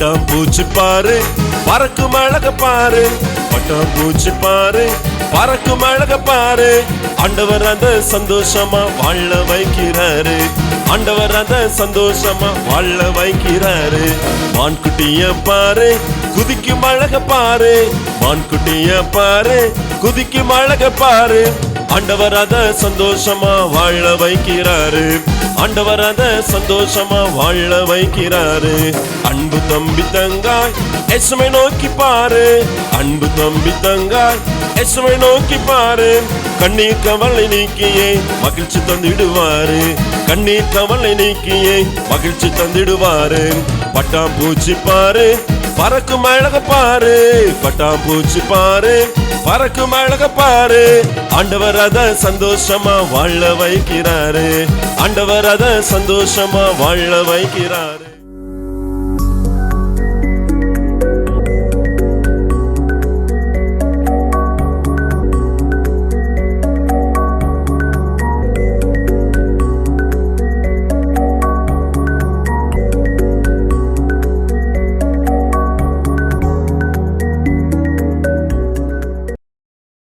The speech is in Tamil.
பட்டாம்பூச்சி பாரு பறக்கும் அழக பாரு, பட்டாம்பூச்சி பாரு பறக்கும் அழக பாரு. ஆண்டவர் அந்த சந்தோஷமா வாழ வைக்கிறாரு, ஆண்டவர் அந்த சந்தோஷமா வாழ வைக்கிறாரு. மான்குட்டிய பாரு குதிக்கும் அழக பாரு, மான்குட்டிய பாரு குதிக்கும் அழக பாரு. ஆண்டவர் அத சந்தோஷமா வாழ வைக்கிறாரு, ஆண்டவர் அத சந்தோஷமா வாழ வைக்கிறாரு. அன்பு தம்பி தங்காய் இயேசுவை நோக்கி பாரு, அன்பு தம்பி தங்காய் இயேசுவை நோக்கி பாரு. கண்ணீர் கவலை நீக்கியே மகிழ்ச்சி தந்திடுவாரு, கண்ணீர் கவலை நீக்கியே மகிழ்ச்சி தந்திடுவாரு. பட்டாம்பூச்சி பாரு பறக்கும் அழக பாரு, பட்டாம்பூச்சி பாரு பறக்கும் அழக பாரு. ஆண்டவர் அத சந்தோஷமா வாழ வைக்கிறாரு, ஆண்டவர் அத சந்தோஷமா வாழ வைக்கிறாரு.